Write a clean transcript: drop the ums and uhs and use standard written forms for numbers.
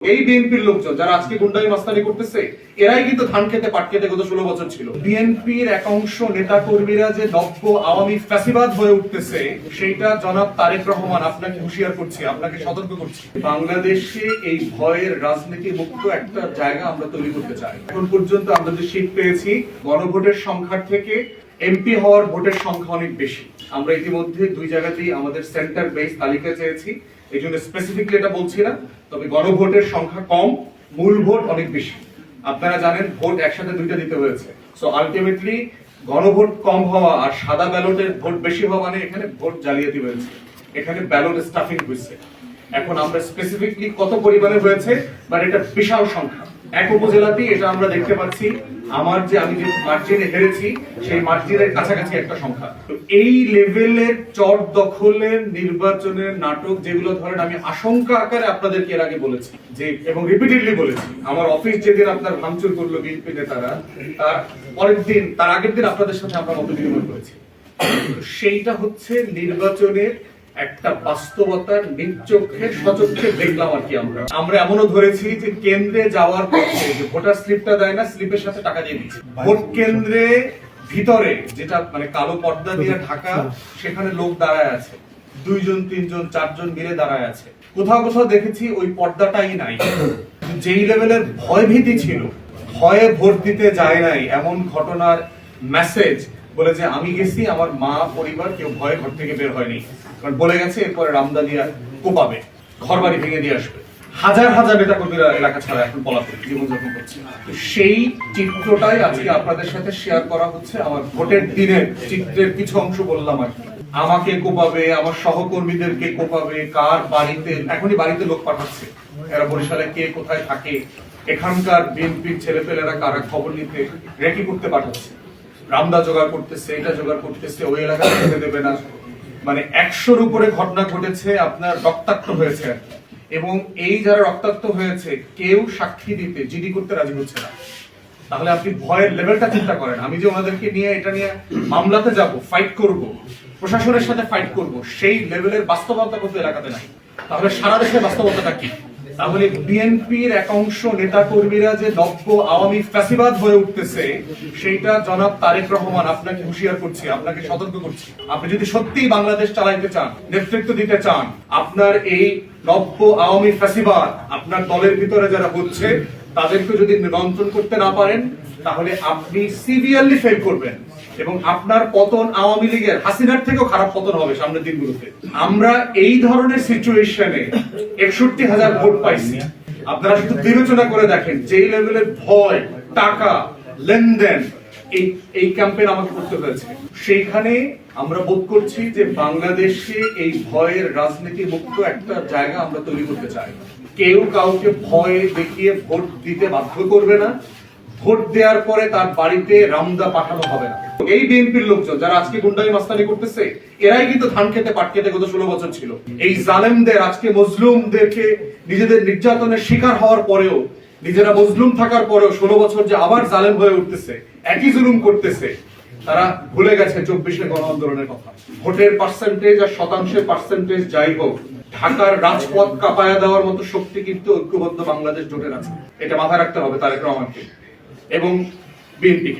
এই বিএনপির লোকজন যারা আজকে গুন্ডামি মাস্তানি করতেছে এরাই কিন্তু ধান খেতে পাট খেতে গত 16 বছর ছিল। বিএনপির একাংশ নেতা কর্মীরা যে নব্য আওয়ামী ফ্যাসিবাদ হয়ে উঠতেছে সেইটা জনাব তারেক রহমান আপনাকে হুঁশিয়ার করছি, আপনাকে সতর্ক করছি। বাংলাদেশে এই ভয়ের রাজনীতি মুক্ত একটা জায়গা আমরা তৈরি করতে চাই। এখন পর্যন্ত আমরা যে সিট পেয়েছি গণভোটের সংখ্যার থেকে এমপি হওয়ার ভোটের সংখ্যা অনেক বেশি। আমরা ইতিমধ্যে দুই জায়গাতেই আমাদের সেন্টার বেস তালিকা চেয়েছি, এই জন্য স্পেসিফিকলি এটা বলছি না, তবে গণভোটের সংখ্যা কম, মূল ভোট অনেক বেশি। আপনারা জানেন ভোট একসাথে দুইটা দিতে হয়েছে। সো আলটিমেটলি গণভোট কম হওয়া আর সাদা ব্যালটের ভোট বেশি হওয়া মানে এখানে ভোট জালিয়াতি হয়েছে, এখানে ব্যালট স্টাফিং হয়েছে। এখন আমরা স্পেসিফিকলি কত পরিমাণে হয়েছে মানে এটা বিশাল সংখ্যা। এক উপজেলাতেই এটা আমরা দেখতে পাচ্ছি, আমি যে মার্জিনে হেরেছি সেই মার্জিনের কাছাকাছি একটা সংখ্যা। তো এই লেভেলের চট দখলের নির্বাচনের নাটক যেগুলো ধরেন আমি আশঙ্কা আকারে আপনাদেরকে এর আগে বলেছি যে, এবং রিপিটেডলি বলেছি, আমার অফিস যেদিন আপনার ভাঙচুর করলো বিএনপি নেতারা তার পরের দিন তার আগের দিন আপনাদের সাথে আমরা মত বিনিময় করেছি। সেইটা হচ্ছে নির্বাচনের একটা বাস্তবতার নিচোখে সচক্ষে দেখলাম আর কি। আমরা এমনও ধরেছি যে কেন্দ্রে যাওয়ার পথে যে ভোটার স্লিপটা দেয় না, স্লিপের সাথে টাকা দিয়ে দিচ্ছে। ভোট কেন্দ্রে ভিতরে যেটা মানে কালো পর্দা দিয়ে ঢাকা, সেখানে লোক দাঁড়ায় আছে, 2 জন 3 জন 4 জন মিলে দাঁড়ায় আছে। কোথাও কোথাও দেখেছি ওই পর্দাটাই নাই। যেই লেভেলের ভয় ভীতি ছিল, ভয়ে ভোট দিতে যায় নাই এমন ঘটনার মেসেজ বলে যে আমি গেছি, আমার মা পরিবার কেউ ভয়ে ঘর থেকে বের হয়নি, কারণ বলে গেছে এরপরে রামদানিয়া কোপাবে, ঘর বাড়ি ভেঙে দিয়ে আসবে। হাজার হাজার নেতা কর্মীরা এলাকা ছাড়া এখন পলাতক জীবনযাপন করছে। সেই চিত্রটাই আজকে আপনাদের সাথে শেয়ার করা হচ্ছে। আমার ভোটের দিনের চিত্রের কিছু অংশ বললাম আর কি। আমাকে কোপাবে, আমার সহকর্মীদেরকে কোপাবে, কার বাড়িতে, এখনই বাড়িতে লোক পাঠাচ্ছে, এরা বরিশালে কে কোথায় থাকে, এখানকার বিএনপির ছেলেপেলেরা কারা খবর নিতে রেকি করতে পাঠাচ্ছে, রামদা জোগাড় করতেছে, এটা জোগাড় করতেছে, ওই এলাকায় যেতে দেবে না। মানে 100-র উপরে ঘটনা ঘটেছে, আপনার রক্তাক্ত হয়েছে। এবং এই যারা রক্তাক্ত হয়েছে কেউ সাক্ষী দিতে জিডি করতে রাজি হচ্ছে না। তাহলে আপনি ভয়ের লেভেলটা চিন্তা করেন। আমি যে ওনাদেরকে নিয়ে এটা নিয়ে মামলাতে যাব, ফাইট করব, প্রশাসনের সাথে ফাইট করব, সেই লেভেলের বাস্তবতা কিন্তু এলাকাতে নাই। তাহলে সারা দেশের বাস্তবতাটা কি? তাহলে বিএনপির একাংশ নেতা কর্মীরা যে নব্য আওয়ামী ফ্যাসিবাদ হয়ে উঠতেছে সেইটা জনাব তারেক রহমান আপনাকে হুঁশিয়ার করছি, আপনাকে সতর্ক করছি। আপনি যদি সত্যি বাংলাদেশ চালাইতে চান, নেতৃত্ব দিতে চান, আপনার এই নব্য আওয়ামী ফ্যাসিবাদ আপনার দলের ভিতরে যারা হচ্ছে তাদেরকে যদি নিয়ন্ত্রণ করতে না পারেন, তাহলে আপনি সিভিয়ারলি ফেল করবেন এবং আপনার পতন আওয়ামী লীগের হাসিনার থেকেও খারাপ পতন হবে সামনের দিনগুলোতে। আমরা এই ধরনের সিচুয়েশনে 61,000 ভোট পাইছি। আপনারা শুধু বিবেচনা করে দেখেন যেই লেভেলের ভয়, টাকা, লেনদেন এই ক্যাম্পেইন আমাকে করতে হয়েছে। সেইখানে আমরা বোধ করছি যে বাংলাদেশে এই ভয়ের রাজনীতি মুক্ত একটা জায়গা আমরা তৈরি করতে চাই। কেউ কাউকে ভয় দেখিয়ে ভোট দিতে বাধ্য করবে না, ভোট দেওয়ার পরে তার বাড়িতে রামদা পাঠানো হবে না। এই বিএনপির লোকজন যারা আজকে গুন্ডামি মাস্তানি করতেছে এরাই কিন্তু ধান খেতে পাট খেতে গত 16 বছর ছিল। এই জালেমদের, আজকে মজলুমদেরকে নিজেদের নির্যাতনের শিকার হওয়ার পরেও, নিজেরা মজলুম থাকার পরেও 16 বছর যে আবার জালেম হয়ে উঠতেছে, একই জুলুম করতেছে, তারা ভুলে গেছে 24-এ গণ আন্দোলনের কথা। ভোটের পার্সেন্টেজ আর শতাংশের পার্সেন্টেজ যাই হোক, ঢাকার রাজপথ কাঁপায়া দেওয়ার মতো শক্তি কিন্তু ঐক্যবদ্ধ বাংলাদেশ জোটের আছে। এটা মাথায় রাখতে হবে তারেক রহমানকে এবং বিএনপিকে।